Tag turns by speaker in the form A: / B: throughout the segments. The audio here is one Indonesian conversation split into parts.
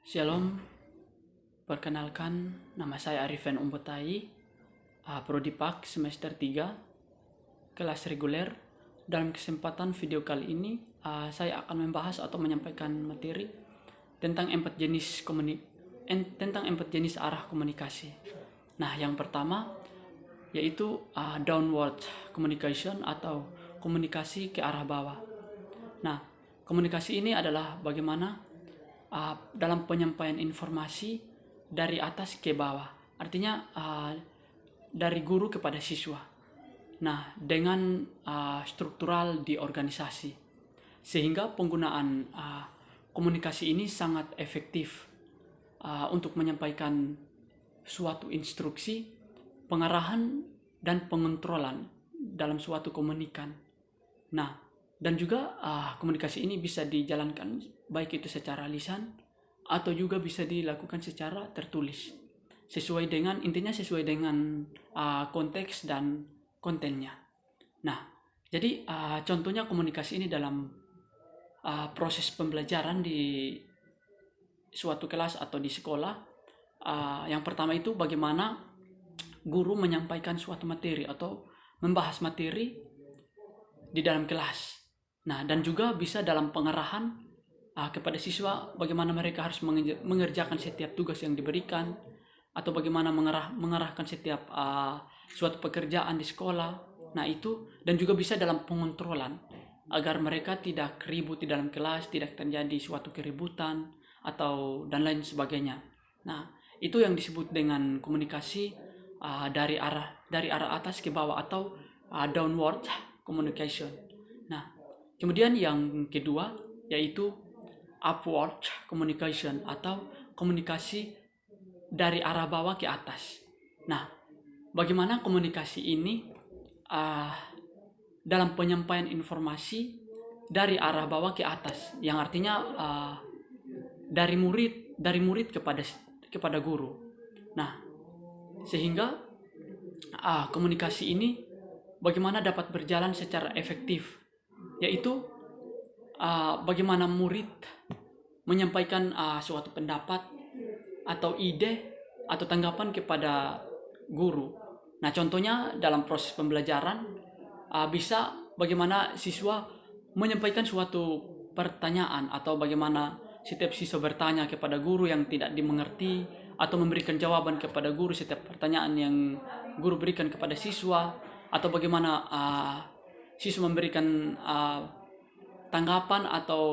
A: Shalom, perkenalkan nama saya Arifin Umbotai, Prodi Pak semester 3, kelas reguler. Dalam kesempatan video kali ini, saya akan membahas atau menyampaikan materi tentang tentang empat jenis arah komunikasi. Nah, yang pertama yaitu downward communication atau komunikasi ke arah bawah. Nah, komunikasi ini adalah bagaimana dalam penyampaian informasi dari atas ke bawah. Artinya dari guru kepada siswa. Nah, dengan struktural di organisasi. Sehingga penggunaan komunikasi ini sangat efektif untuk menyampaikan suatu instruksi, pengarahan, dan pengontrolan dalam suatu komunikan. Nah, dan juga komunikasi ini bisa dijalankan baik itu secara lisan atau juga bisa dilakukan secara tertulis. Intinya sesuai dengan konteks dan kontennya. Nah, jadi contohnya komunikasi ini dalam proses pembelajaran di suatu kelas atau di sekolah. Yang pertama itu bagaimana guru menyampaikan suatu materi atau membahas materi di dalam kelas. Nah, dan juga bisa dalam pengarahan kepada siswa bagaimana mereka harus mengerjakan setiap tugas yang diberikan atau bagaimana mengarahkan setiap suatu pekerjaan di sekolah. Nah, itu dan juga bisa dalam pengontrolan agar mereka tidak ribut di dalam kelas, tidak terjadi suatu keributan atau dan lain sebagainya. Nah, itu yang disebut dengan komunikasi dari arah atas ke bawah atau downward communication. Nah, kemudian yang kedua yaitu upward communication atau komunikasi dari arah bawah ke atas. Nah, bagaimana komunikasi ini dalam penyampaian informasi dari arah bawah ke atas, yang artinya dari murid kepada guru. Nah, sehingga komunikasi ini bagaimana dapat berjalan secara efektif, yaitu bagaimana murid menyampaikan suatu pendapat atau ide atau tanggapan kepada guru. Nah, contohnya dalam proses pembelajaran bisa bagaimana siswa menyampaikan suatu pertanyaan atau bagaimana setiap siswa bertanya kepada guru yang tidak dimengerti atau memberikan jawaban kepada guru setiap pertanyaan yang guru berikan kepada siswa, atau bagaimana siswa memberikan tanggapan atau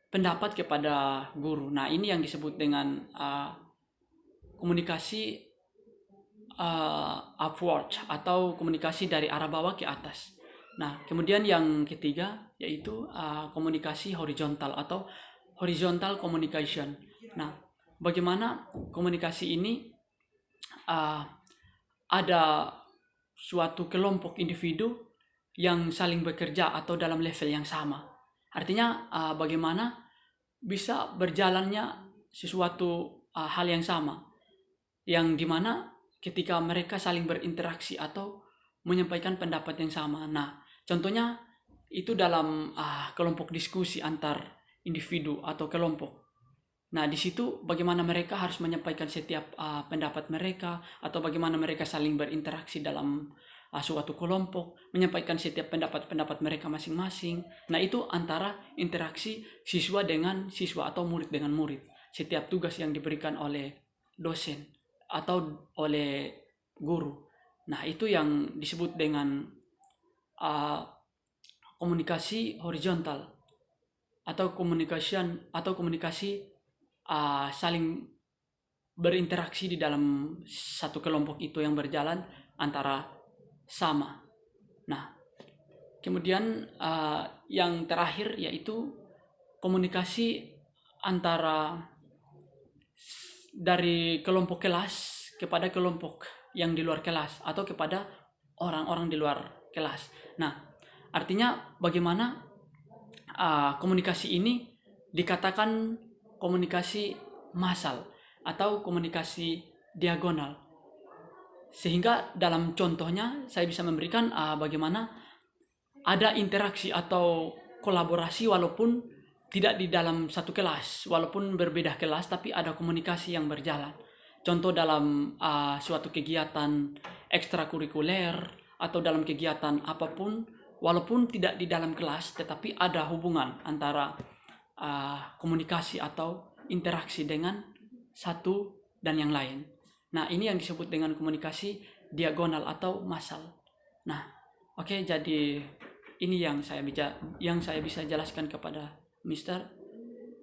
A: pendapat kepada guru. Nah, ini yang disebut dengan komunikasi upward atau komunikasi dari arah bawah ke atas. Nah, kemudian yang ketiga yaitu komunikasi horizontal atau horizontal communication. Nah, bagaimana komunikasi ini ada suatu kelompok individu yang saling bekerja atau dalam level yang sama. Artinya bagaimana bisa berjalannya sesuatu hal yang sama, yang dimana ketika mereka saling berinteraksi atau menyampaikan pendapat yang sama. Nah, contohnya itu dalam kelompok diskusi antar individu atau kelompok. Nah, di situ bagaimana mereka harus menyampaikan setiap pendapat mereka atau bagaimana mereka saling berinteraksi dalam suatu kelompok, menyampaikan setiap pendapat-pendapat mereka masing-masing. Nah, itu antara interaksi siswa dengan siswa atau murid dengan murid. Setiap tugas yang diberikan oleh dosen atau oleh guru. Nah, itu yang disebut dengan komunikasi horizontal atau komunikasi saling berinteraksi di dalam satu kelompok itu yang berjalan antara sama. Nah, kemudian yang terakhir yaitu komunikasi antara dari kelompok kelas kepada kelompok yang di luar kelas atau kepada orang-orang di luar kelas. Nah, artinya bagaimana komunikasi ini dikatakan komunikasi massal atau komunikasi diagonal. Sehingga dalam contohnya saya bisa memberikan bagaimana ada interaksi atau kolaborasi walaupun tidak di dalam satu kelas, walaupun berbeda kelas, tapi ada komunikasi yang berjalan. Contoh dalam suatu kegiatan ekstrakurikuler atau dalam kegiatan apapun, walaupun tidak di dalam kelas, tetapi ada hubungan antara komunikasi atau interaksi dengan satu dan yang lain. Nah, ini yang disebut dengan komunikasi diagonal atau massal. Nah, oke, jadi ini yang saya bisa jelaskan kepada Mister.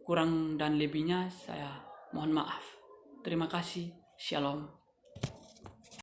A: Kurang dan lebihnya saya mohon maaf. Terima kasih. Shalom.